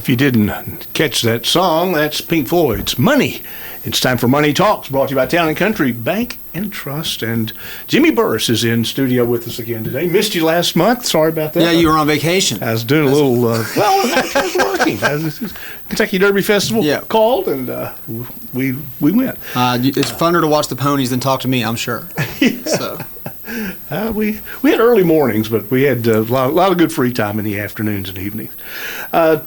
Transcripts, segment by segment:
If you didn't catch that song, that's Pink Floyd's Money. It's time for Money Talks, brought to you by Town & Country Bank and Trust. And Jimmy Burris is in studio with us again today. Missed you last month. Sorry about that. Yeah, you were on vacation. I was doing a little, I was working. Kentucky Derby Festival called, and we went. It's funner to watch the ponies than talk to me, I'm sure. Yeah. So. We had early mornings, but we had a lot of good free time in the afternoons and evenings.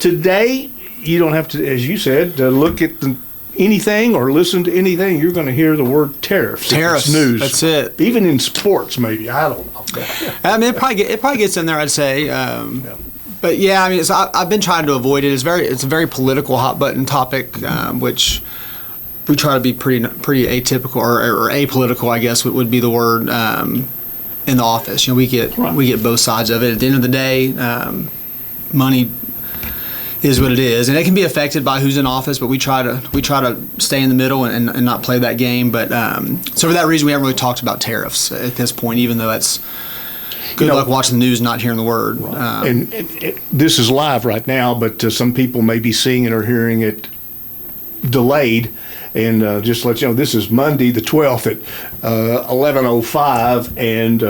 Today, you don't have to, as you said, look at anything or listen to anything. You're going to hear the word tariffs. Tariffs. News. That's it. Even in sports, maybe. I don't know. I mean, it probably gets in there, I'd say. But yeah, I mean, I've been trying to avoid it. It's a very political hot button topic, which we try to be pretty atypical or apolitical, I guess would be the word. In the office, we get both sides of it. At the end of the day, money is what it is, and it can be affected by who's in office. But we try to stay in the middle and not play that game. But so for that reason, we haven't really talked about tariffs at this point, even though that's good luck watching the news and not hearing the word. Right. And this is live right now, but some people may be seeing it or hearing it delayed. And just to let you know, this is Monday the 12th at 11:05, and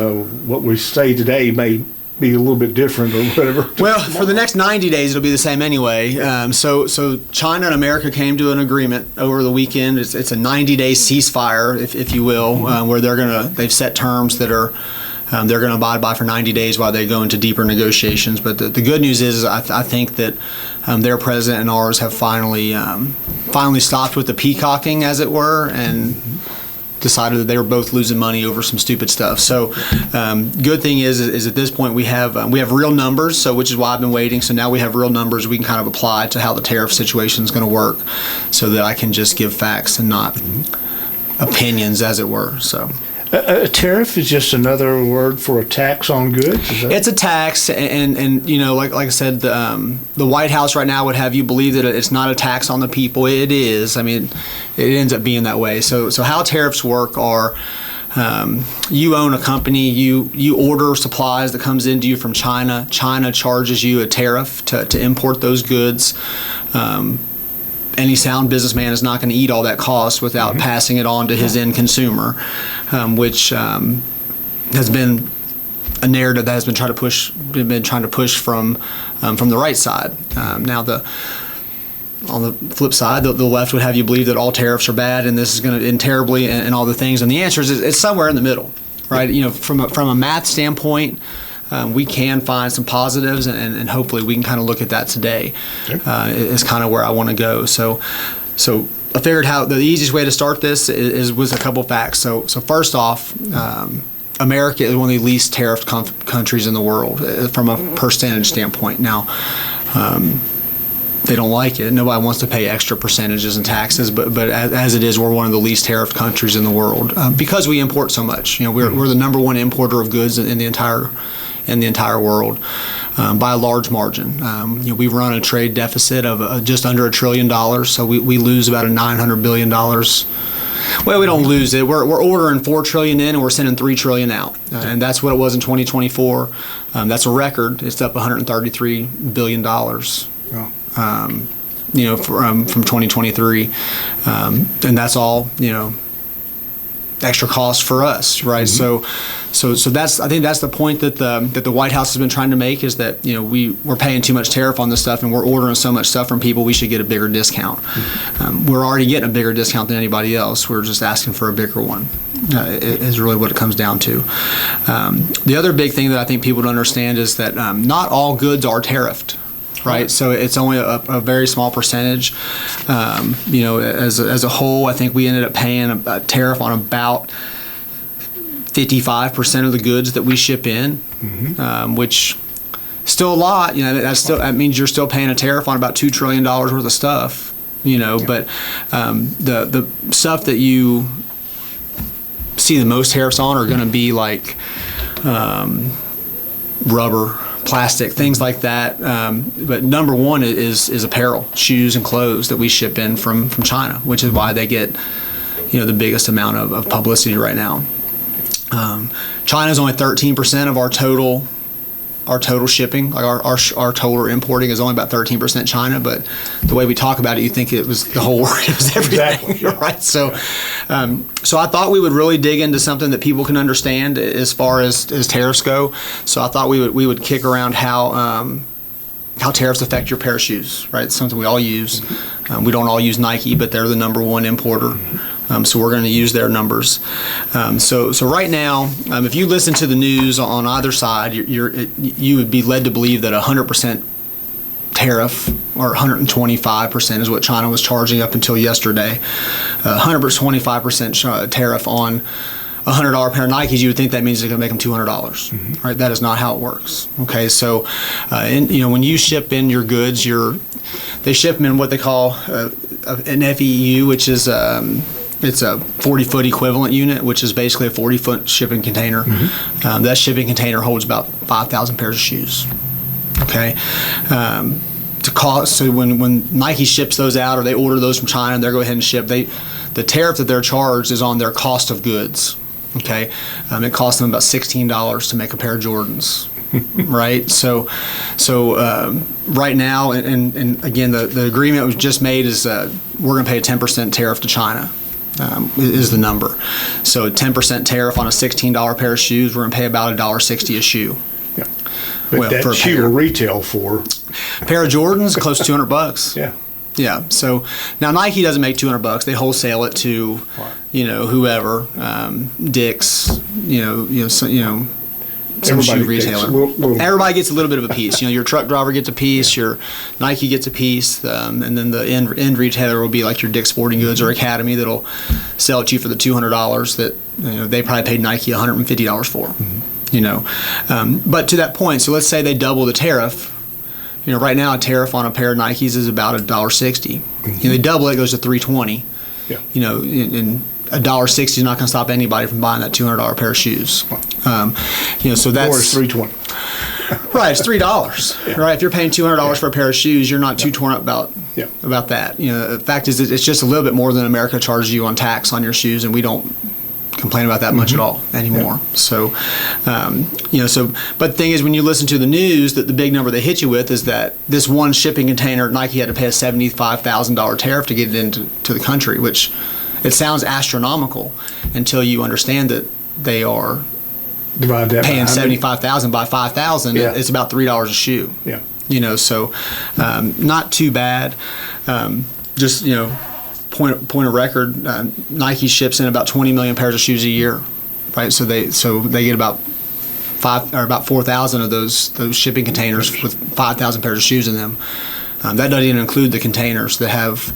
what we say today may be a little bit different or whatever. Well, for the next 90 days, it'll be the same anyway. So China and America came to an agreement over the weekend. It's a 90-day ceasefire, if you will, where they've set terms that are they're going to abide by for 90 days while they go into deeper negotiations. But the good news is I think that their president and ours have finally stopped with the peacocking, as it were, and decided that they were both losing money over some stupid stuff. So good thing is at this point we have real numbers, so which is why I've been waiting. So now we have real numbers we can kind of apply to how the tariff situation is going to work, so that I can just give facts and not opinions, as it were. So. A tariff is just another word for a tax on goods? It's a tax, and like I said, the White House right now would have you believe that it's not a tax on the people. It is. I mean, it ends up being that way. So how tariffs work are, you own a company, you order supplies that comes into you from China. China charges you a tariff to import those goods. Any sound businessman is not going to eat all that cost without passing it on to his end consumer, which has been a narrative that has been trying to push from the right side. Now on the flip side, the left would have you believe that all tariffs are bad and this is going to end terribly and all the things. And the answer is it's somewhere in the middle, right? From a math standpoint. We can find some positives, and hopefully we can kind of look at that today. Is kind of where I want to go. So I figured how the easiest way to start this is with a couple facts. So first off, America is one of the least tariffed countries in the world from a percentage standpoint. Now, they don't like it. Nobody wants to pay extra percentages and taxes, but as it is, we're one of the least tariffed countries in the world because we import so much. We're the number one importer of goods in the entire world by a large margin. We run a trade deficit of just under $1 trillion, so we lose about $900 billion. Well, we don't lose it. We're ordering $4 trillion in, and we're sending $3 trillion out, and that's what it was in 2024. That's a record. It's up $133 billion. From 2023, and that's all extra cost for us, right? So that's, I think that's the point that the White House has been trying to make, is that we're paying too much tariff on this stuff and we're ordering so much stuff from people. We should get a bigger discount. We're already getting a bigger discount than anybody else. We're just asking for a bigger one. Is really what it comes down to. The other big thing that I think people don't understand is that not all goods are tariffed. Right, so it's only a very small percentage. As a whole, I think we ended up paying a tariff on about 55% of the goods that we ship in, which still a lot. That means you're still paying a tariff on about $2 trillion worth of stuff. But the stuff that you see the most tariffs on are going to be like rubber, plastic, things like that. But number one is apparel, shoes and clothes that we ship in from China, which is why they get the biggest amount of publicity right now. China is only 13% of our total our total shipping, like our total importing is only about 13% China, but the way we talk about it, you think it was the whole world, it was everything, exactly. right? So, so I thought we would really dig into something that people can understand as far as tariffs go. So I thought we would kick around how tariffs affect your pair of shoes, right? It's something we all use. We don't all use Nike, but they're the number one importer. So we're going to use their numbers. So right now, if you listen to the news on either side, you would be led to believe that 100% tariff or 125% is what China was charging up until yesterday. 125% tariff on $100 pair of Nikes, you would think that means they're going to make them $200, right? That is not how it works. Okay, so when you ship in your goods, they ship them in what they call an FEU, which is it's a 40-foot equivalent unit, which is basically a 40-foot shipping container. That shipping container holds about 5,000 pairs of shoes. Okay. So when Nike ships those out, or they order those from China, and they go ahead and ship, the tariff that they're charged is on their cost of goods. Okay, it costs them about $16 to make a pair of Jordans, right? So right now, and again, the agreement was just made is we're going to pay a 10% tariff to China. Is the number. So a 10% tariff on a $16 pair of shoes, we're going to pay about $1.60 a shoe. Yeah, but that shoe will retail for a pair of Jordans close to $200. Yeah. Yeah. So now Nike doesn't make $200. They wholesale it to, whoever, Dick's, some shoe retailer. Everybody gets a little bit of a piece. Your truck driver gets a piece, your Nike gets a piece, and then the end retailer will be like your Dick's Sporting Goods or Academy that'll sell it to you for the $200 that they probably paid Nike $150 for. But to that point, so let's say they double the tariff. Right now a tariff on a pair of Nikes is about $1.60. They double it, goes to $3.20. Yeah. And $1.60 is not going to stop anybody from buying that $200 pair of shoes. So that's, or it's $3.20. Right, it's $3. Yeah. Right, if you're paying $200 for a pair of shoes, you're not too torn up about that. The fact is, it's just a little bit more than America charges you on tax on your shoes, and we don't complain about that much at all anymore. Yeah. So, but the thing is, when you listen to the news, that the big number they hit you with is that this one shipping container, Nike had to pay a $75,000 tariff to get it into the country, which it sounds astronomical until you understand that they are paying $75,000 by $5,000. Yeah. It's about $3 a shoe. Yeah. So not too bad. Just point of record, Nike ships in about 20 million pairs of shoes a year, right? So they get about 4,000 of those shipping containers with 5,000 pairs of shoes in them. That doesn't even include the containers that have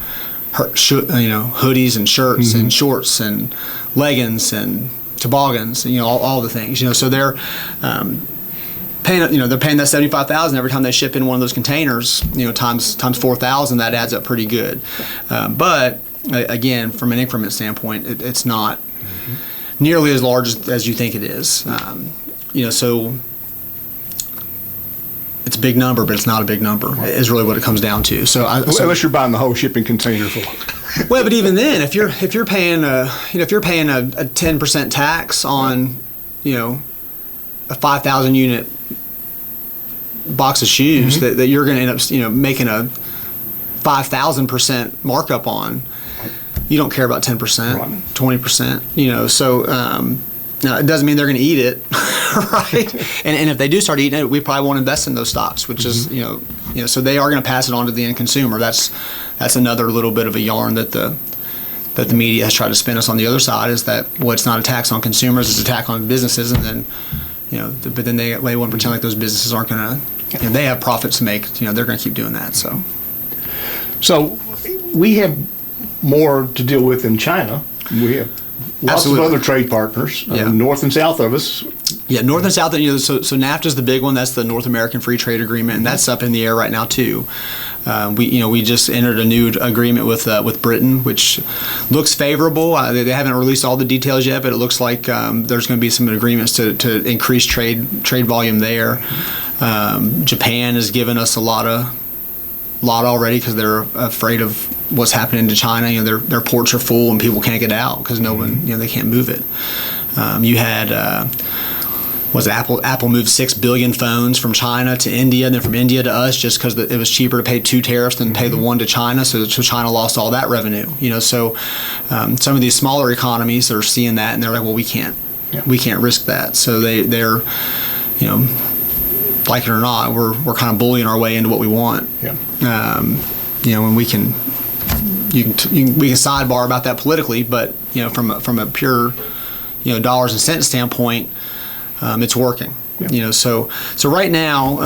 hoodies and shirts and shorts and leggings and toboggans, all the things. So they're paying that $75,000 every time they ship in one of those containers. Times 4,000, that adds up pretty good. But again, from an increment standpoint, it's not nearly as large as you think it is. So it's a big number, but it's not a big number. Is really what it comes down to. So unless you're buying the whole shipping container for. Well, but even then, if you're paying a 10% tax on a 5,000 unit box of shoes that you're going to end up making a 5,000% markup on, you don't care about 10%, 20%. So now it doesn't mean they're going to eat it, right? And if they do start eating it, we probably won't invest in those stocks, which is so they are going to pass it on to the end consumer. That's another little bit of a yarn that the media has tried to spin us on the other side, is that it's not a tax on consumers, it's a tax on businesses, and then but then they want to pretend like those businesses aren't going to, they have profits to make, they're going to keep doing that. So we have more to deal with in China. We have lots of other trade partners, north and south of us. Yeah, north and south. So NAFTA is the big one. That's the North American Free Trade Agreement, and that's up in the air right now too. We just entered a new agreement with Britain, which looks favorable. They haven't released all the details yet, but it looks like there's going to be some agreements to increase trade volume there. Japan has given us a lot already because they're afraid of what's happening to China. Their ports are full and people can't get out because no one, they can't move it. You had was Apple moved 6 billion phones from China to India, and then from India to us, just because it was cheaper to pay 2 tariffs than pay the one to China. So China lost all that revenue. So some of these smaller economies are seeing that, and they're like, well, we can't risk that. So they're like it or not, we're kind of bullying our way into what we want. And we can sidebar about that politically, but from a pure dollars and cents standpoint, it's working. So right now,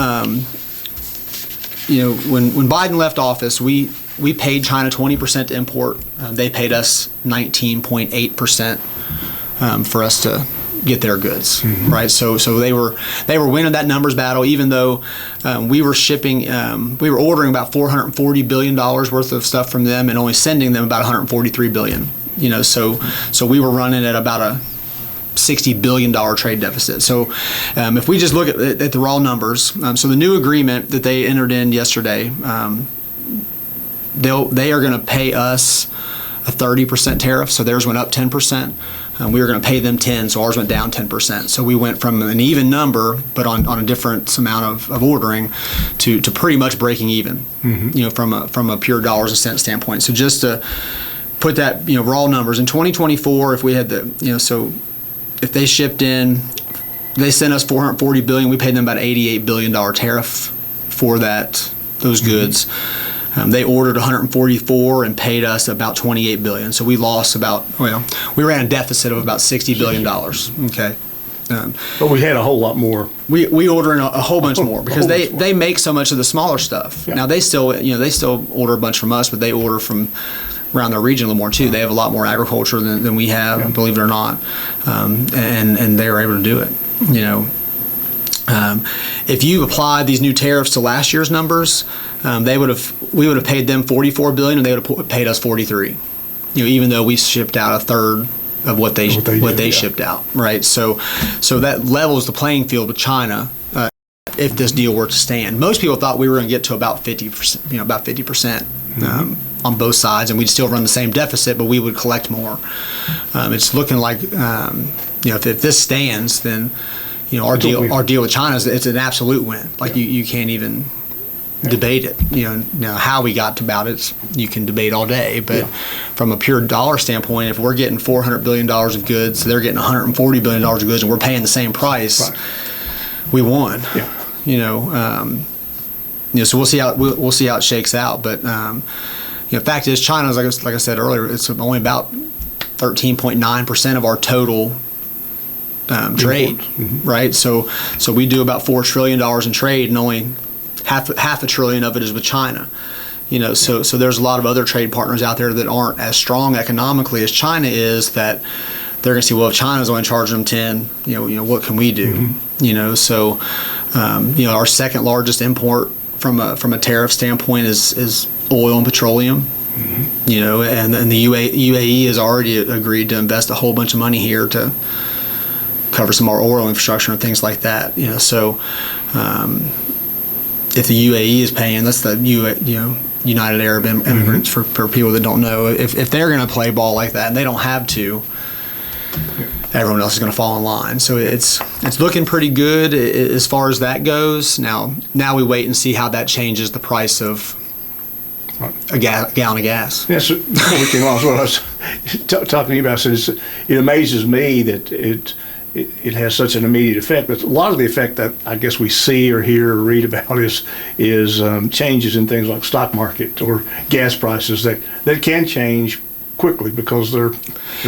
when Biden left office, we paid China 20% to import. They paid us 19.8% for us to get their goods, right? So they were winning that numbers battle, even though we were ordering about $440 billion worth of stuff from them and only sending them about $143 billion. So we were running at about a $60 billion trade deficit. So if we just look at the raw numbers, so the new agreement that they entered in yesterday, they are going to pay us a 30% tariff. So theirs went up 10%. We were going to pay them 10, so ours went down 10%. So we went from an even number, but on a different amount of ordering, to pretty much breaking even. From a pure dollars and cents standpoint. So just to put that raw numbers in 2024, if we had so if they shipped in, they sent us $440 billion, we paid them about $88 billion tariff for those goods. They ordered 144 and paid us about 28 billion. So we lost we ran a deficit of about $60 billion. Okay. But we had a whole lot more. We order a whole bunch more because they make so much of the smaller stuff. Now they still order a bunch from us, but they order from around their region a little more too. They have a lot more agriculture than we have, believe it or not, and they were able to do it. If you apply these new tariffs to last year's numbers, we would have paid them $44 billion, and they would have paid us $43. Even though we shipped out a third of what they shipped out, right? So that levels the playing field with China. If this deal were to stand, most people thought we were going to get to about 50%, about 50% on both sides, and we'd still run the same deficit, but we would collect more. It's looking like if this stands, then our deal with China it's an absolute win. Like you can't even debate it. Now how we got about it, you can debate all day. But from a pure dollar standpoint, if we're getting $400 billion of goods, they're getting $140 billion of goods, and we're paying the same price, we won. So we'll see how it shakes out. But fact is, China, like I said earlier, it's only about 13.9% of our total trade, right? So we do about $4 trillion in trade, and only half a trillion of it is with China. So there's a lot of other trade partners out there that aren't as strong economically as China is, that they're going to see, well, if China's only charging them 10, what can we do? So our second largest import from a tariff standpoint is oil and petroleum. And the UAE has already agreed to invest a whole bunch of money here to cover some of our oil infrastructure and things like that. So if the UAE is paying, that's the United Arab Immigrants, for people that don't know. If they're going to play ball like that, and they don't have to, everyone else is going to fall in line. So it's looking pretty good as far as that goes. Now we wait and see how that changes the price of a gallon of gas. Yes, before we came on, what I was talking to you about. So it amazes me that it has such an immediate effect. But a lot of the effect that I guess we see or hear or read about is changes in things like stock market or gas prices that can change quickly because they're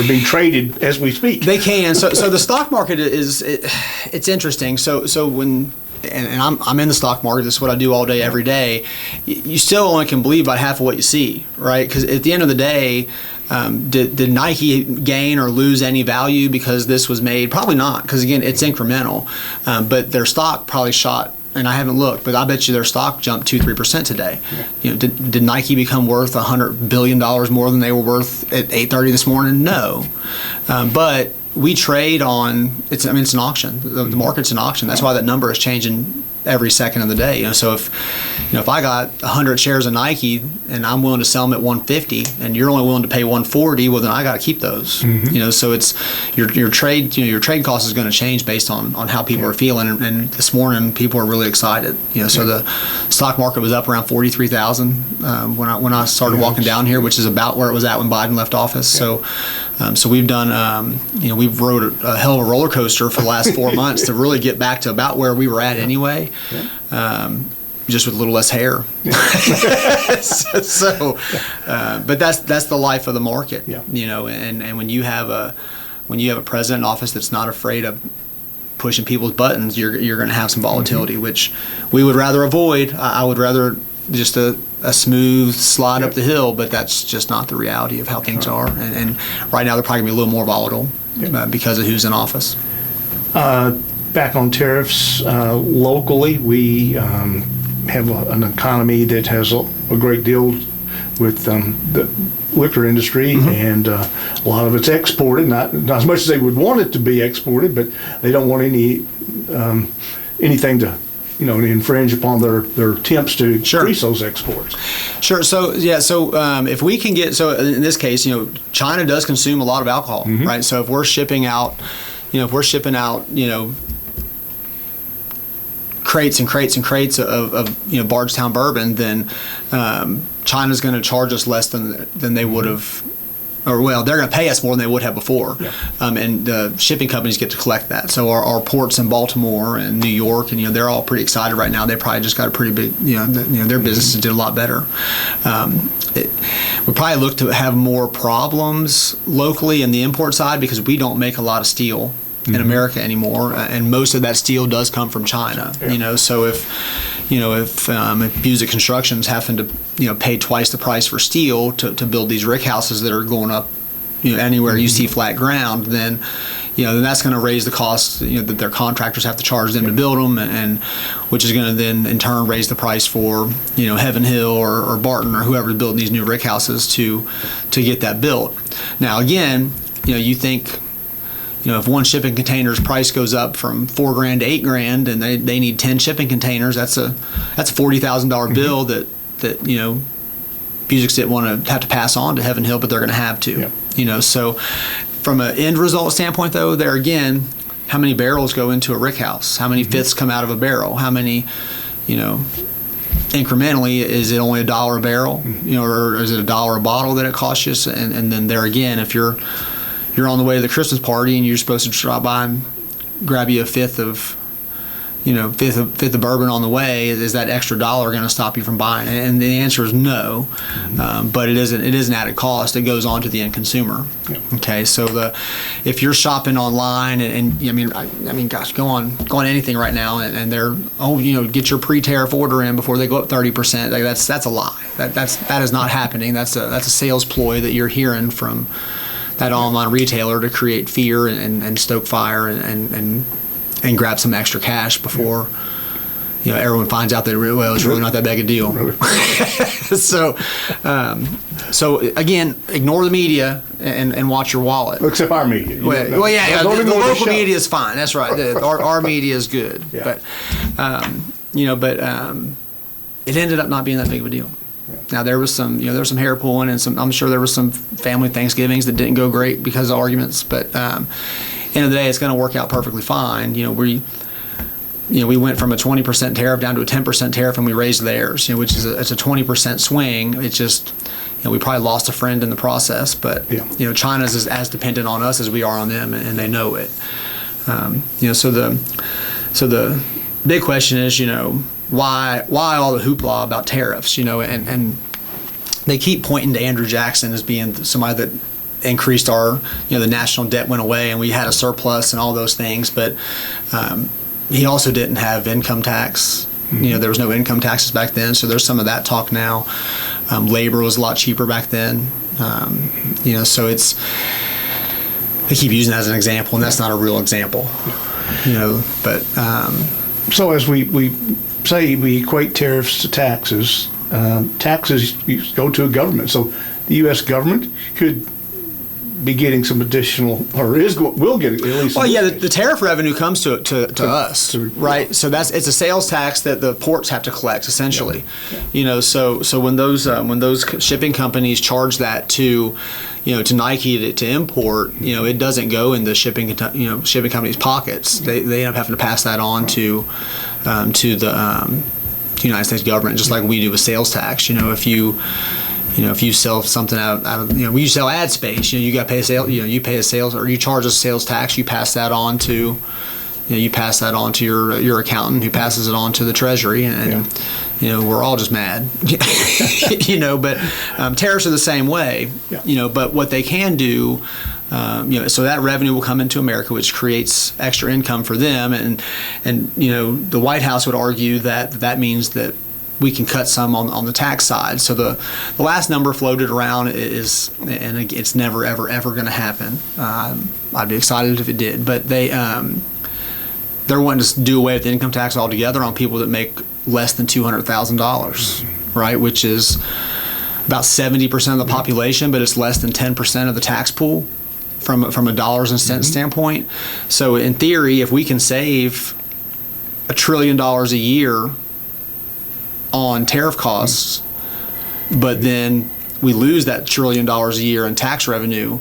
being traded as we speak. They can. So the stock market it's interesting. So when and I'm in the stock market. This is what I do all day, every day. You still only can believe about half of what you see, right? Because at the end of the day, did Nike gain or lose any value because this was made? Probably not, because again, it's incremental. But their stock probably shot, and I haven't looked, but I bet you their stock jumped 2-3% today. Yeah. Did Nike become worth $100 billion more than they were worth at 8:30 this morning? No. But we trade on, it's an auction. The market's an auction. That's why that number is changing every second of the day. So if I got 100 shares of Nike and I'm willing to sell them at 150 and you're only willing to pay 140, well then I got to keep those. So it's your trade trade cost is going to change based on how people are feeling. And this morning people are really excited. So the stock market was up around 43,000 when I started walking down here, which is about where it was at when Biden left office. So we've done we've rode a hell of a roller coaster for the last 4 months to really get back to about where we were at anyway. Just with a little less hair. But that's the life of the market. And when you have a president in office that's not afraid of pushing people's buttons, you're going to have some volatility, which we would rather avoid. I would rather just a smooth slide up the hill, but that's just not the reality of how things are. And right now they're probably going to be a little more volatile because of who's in office. Back on tariffs, locally, we have an economy that has a great deal with the liquor industry, and a lot of it's exported. Not as much as they would want it to be exported, but they don't want anything to infringe upon their attempts to increase those exports. Sure. So if we can get in this case, China does consume a lot of alcohol, right? So if we're shipping out, crates and crates and crates of Bardstown bourbon, then China's going to charge us less than they would have, or they're going to pay us more than they would have before. And the shipping companies get to collect that. So our ports in Baltimore and New York, and they're all pretty excited right now. They probably just got a pretty big, their businesses did a lot better. We probably look to have more problems locally in the import side because we don't make a lot of steel in America anymore, and most of that steel does come from China. So if Buzick Construction's having to pay twice the price for steel to build these rick houses that are going up anywhere you see flat ground, then then that's going to raise the cost that their contractors have to charge them to build them, and which is going to then in turn raise the price for Heaven Hill or Barton or whoever's building these new rick houses to get that built. Now again, you think if one shipping container's price goes up from $4,000 to $8,000, and they need 10 shipping containers, that's a $40,000 bill that Buzick didn't want to have to pass on to Heaven Hill, but they're going to have to. So from an end result standpoint, though, there again, how many barrels go into a rick house? How many fifths come out of a barrel? How many, incrementally, is it only $1 a barrel, or is it $1 a bottle that it costs you? And then there again, if you're on the way to the Christmas party and you're supposed to drop by and grab you a fifth of bourbon on the way, is that extra $1 going to stop you from buying it? And the answer is no. But it is an added cost. It goes on to the end consumer. Okay, so if you're shopping online and gosh, go on anything right now and they're get your pre-tariff order in before they go up 30%. That's a lie. That is not happening. That's a sales ploy that you're hearing from that online retailer to create fear and stoke fire and grab some extra cash before everyone finds out that it's really not that big a deal. So again, ignore the media and watch your wallet. Except our media. The local media is fine. That's right. Our media is good. But it ended up not being that big of a deal. Now there was some hair pulling and I'm sure there was some family Thanksgivings that didn't go great because of arguments, but end of the day it's going to work out perfectly fine. We went from a 20% tariff down to a 10% tariff and we raised theirs, which is it's a 20% swing. It's just we probably lost a friend in the process, but China's as dependent on us as we are on them, and they know it. So the big question is why all the hoopla about tariffs, and they keep pointing to Andrew Jackson as being somebody that increased our, the national debt went away and we had a surplus and all those things, but he also didn't have income tax. There was no income taxes back then, so there's some of that talk now. Labor was a lot cheaper back then. So they keep using that as an example, and that's not a real example. But so as we say, we equate tariffs to taxes. Taxes go to a government, so the U.S. government could be getting some additional, or will get at least. Well, yeah, the tariff revenue comes to us, right? So it's a sales tax that the ports have to collect, essentially. Yeah. So when those shipping companies charge that to Nike to import, it doesn't go in the shipping companies' pockets. They end up having to pass that on to the United States government, just like we do with sales tax. If you sell something out of when you sell ad space, you got to pay a sale. You pay a sales, or you charge a sales tax. You pass that on to your accountant, who passes it on to the Treasury, and we're all just mad. But tariffs are the same way. Yeah. But what they can do. So that revenue will come into America, which creates extra income for them, and the White House would argue that means that we can cut some on the tax side. So the last number floated around is, and it's never ever going to happen. I'd be excited if it did, but they're wanting to do away with the income tax altogether on people that make less than $200,000, right? Which is about 70% of the population, but it's less than 10% of the tax pool from a dollars and cents standpoint. So in theory, if we can save $1 trillion a year on tariff costs, but then we lose that $1 trillion a year in tax revenue,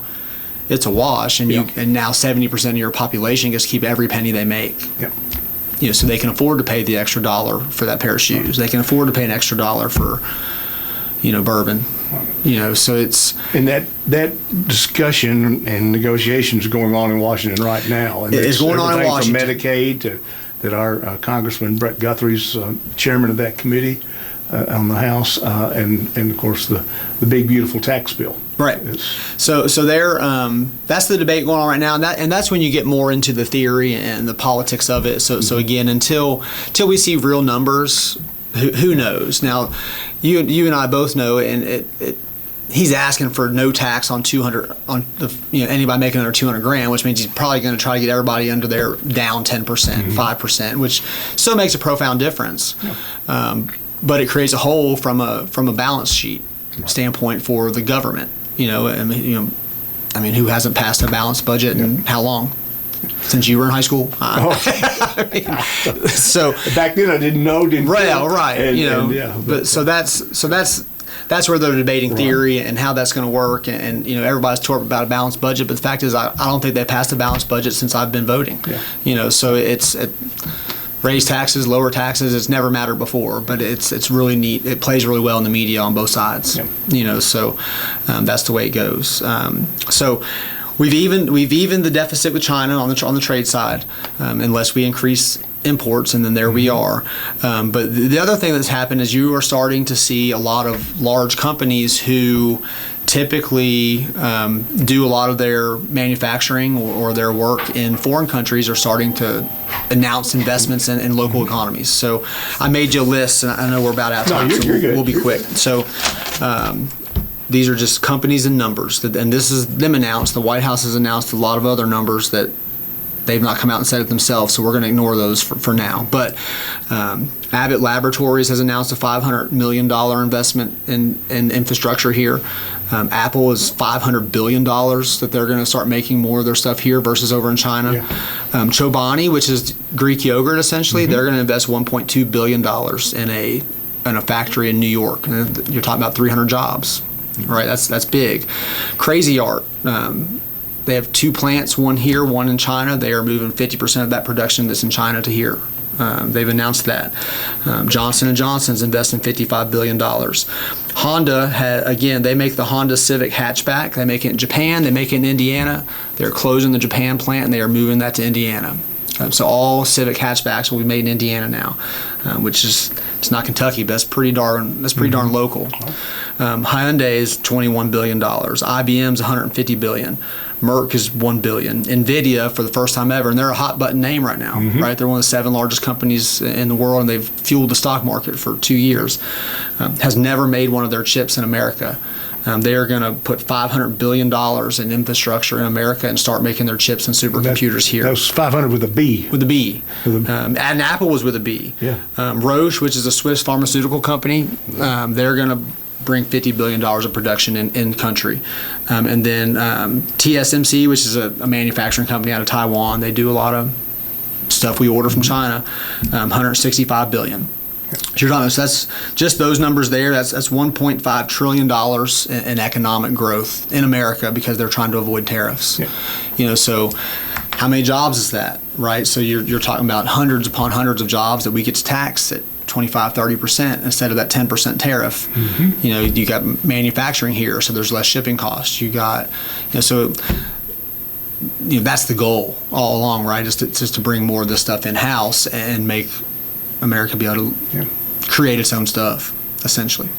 it's a wash, and and now 70% of your population gets to keep every penny they make. Yeah. So they can afford to pay the extra dollar for that pair of shoes. They can afford to pay an extra dollar for bourbon. So it's, and that discussion and negotiations going on in Washington right now, and it's going on in Washington. From Medicaid that our Congressman Brett Guthrie's chairman of that committee on the House, and of course the big beautiful tax bill. Right. So there, that's the debate going on right now, and that's when you get more into the theory and the politics of it. So again, until we see real numbers, who knows? Now, you and I both know, and he's asking for no tax on anybody making under $200,000, which means he's probably going to try to get everybody under there down 10%, 5%, which still makes a profound difference. Yeah. But it creates a hole from a balance sheet standpoint for the government. Who hasn't passed a balanced budget in how long? Since you were in high school? So back then I didn't know. Right. But so that's where they're debating theory and how that's going to work, and everybody's talking about a balanced budget, but the fact is I don't think they passed a balanced budget since I've been voting. Yeah. So it's raise taxes, lower taxes. It's never mattered before, but it's really neat. It plays really well in the media on both sides. Yeah. So that's the way it goes. So we've evened the deficit with China on the trade side, unless we increase imports, and then there we are. But the other thing that's happened is you are starting to see a lot of large companies who typically do a lot of their manufacturing or their work in foreign countries are starting to announce investments in local economies. So I made you a list, and I know we're about out of time, we'll be quick. So these are just companies and numbers, and this is them announced. The White House has announced a lot of other numbers that they've not come out and said it themselves, so we're going to ignore those for now. But Abbott Laboratories has announced a $500 million investment in infrastructure here. Apple is $500 billion that they're going to start making more of their stuff here versus over in China. Yeah. Chobani, which is Greek yogurt essentially, they're going to invest $1.2 billion in a factory in New York. And you're talking about 300 jobs, right? That's big. Crazy Art. They have 2 plants, one here, one in China. They are moving 50% of that production that's in China to here. They've announced that. Johnson & Johnson's investing $55 billion. Honda, again, they make the Honda Civic hatchback. They make it in Japan. They make it in Indiana. They're closing the Japan plant, and they are moving that to Indiana. So all Civic hatchbacks will be made in Indiana now, which is, it's not Kentucky, but that's pretty darn local. Hyundai is $21 billion. IBM's $150 billion. Merck is $1 billion. NVIDIA, for the first time ever, and they're a hot button name right now, right? They're one of the 7 largest companies in the world, and they've fueled the stock market for 2 years. Has never made one of their chips in America. They are going to put $500 billion in infrastructure in America and start making their chips and supercomputers here. That was 500 with a B. With a B. And Apple was with a B. Yeah. Roche, which is a Swiss pharmaceutical company, they're going to bring $50 billion of production in country. And then TSMC, which is a manufacturing company out of Taiwan, they do a lot of stuff we order from China, $165 billion. So that's just those numbers there. That's $1.5 trillion in economic growth in America because they're trying to avoid tariffs. Yeah. So how many jobs is that, right? So you're talking about hundreds upon hundreds of jobs that we get to tax at 25-30% instead of that 10% tariff. Mm-hmm. You got manufacturing here, so there's less shipping costs. You got, so that's the goal all along, right? Just to bring more of this stuff in house and make America be able to create its own stuff, essentially.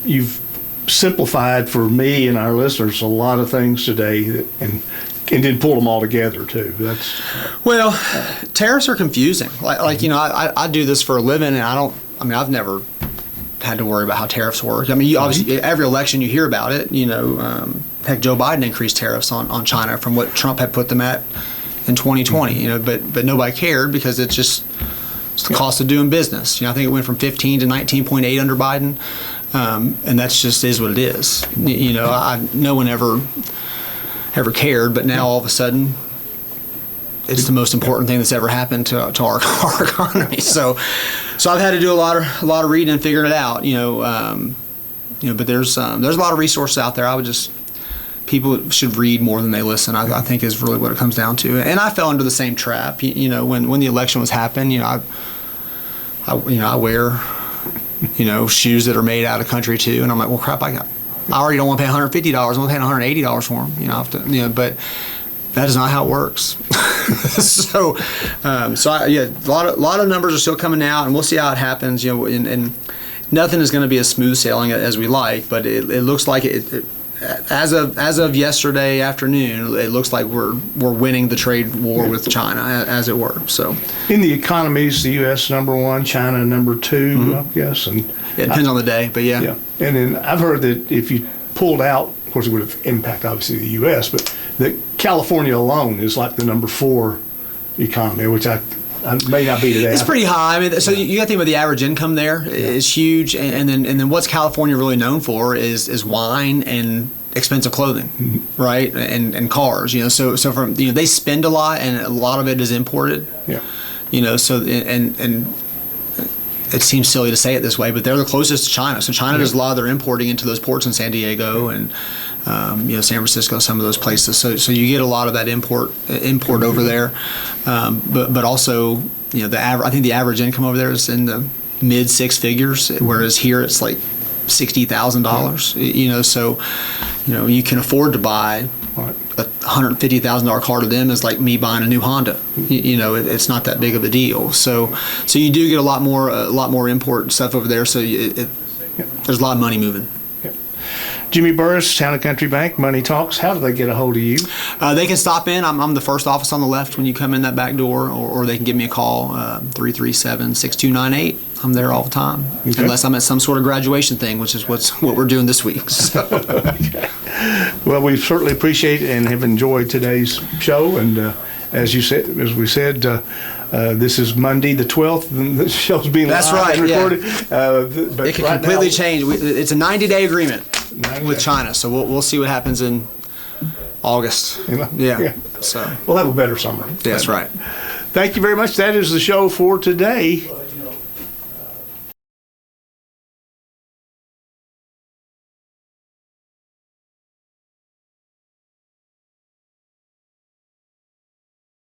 You've simplified for me and our listeners a lot of things today, and then pull them all together too. Tariffs are confusing. I do this for a living, and I've never had to worry about how tariffs work. Obviously every election you hear about it. Heck, Joe Biden increased tariffs on China from what Trump had put them at in 2020, but nobody cared because it's the cost of doing business. I think it went from 15 to 19.8 under Biden, and that's just is what it is. No one ever cared, but now all of a sudden it's the most important thing that's ever happened to our economy. So I've had to do a lot of reading and figuring it out. But there's a lot of resources out there. People should read more than they listen, I think is really what it comes down to. And I fell into the same trap. When the election was happening, I wear, shoes that are made out of country too. And I'm like, well, crap, I already don't want to pay $150. I'm going to pay $180 for them. But that is not how it works. So a lot of numbers are still coming out, and we'll see how it happens. And nothing is going to be as smooth sailing as we like, but it looks like it as of yesterday afternoon, it looks like we're winning the trade war with China, as it were. So, in the economies, the U.S. number one, China number two, mm-hmm. I guess, and it depends on the day, but yeah. And then I've heard that if you pulled out, of course, it would have impacted obviously the U.S., but that California alone is like the number 4 economy, which I may not be today. It's pretty high. So you got to think about the average income there is huge, and then what's California really known for is wine and expensive clothing, mm-hmm. right? And cars. So from they spend a lot, and a lot of it is imported. Yeah. So and it seems silly to say it this way, but they're the closest to China. So China does a lot of their importing into those ports in San Diego and San Francisco, some of those places. So you get a lot of that import over there, but also I think the average income over there is in the mid 6 figures, whereas here it's like $60,000. So you can afford to buy a $150,000 car to them is like me buying a new Honda. It's not that big of a deal. So you do get a lot more import stuff over there. So there's a lot of money moving. Jimmy Burris, Town & Country Bank, Money Talks. How do they get a hold of you? They can stop in. I'm the first office on the left when you come in that back door, or they can give me a call, 337-6298. I'm there all the time, unless I'm at some sort of graduation thing, which is what we're doing this week. So. Okay. Well, we certainly appreciate and have enjoyed today's show, and as we said, this is Monday the 12th, and the show's being live and recorded. But it can completely change. It's a 90-day agreement with China, so we'll see what happens in August. So we'll have a better summer. That's right. Thank you very much. That is the show for today.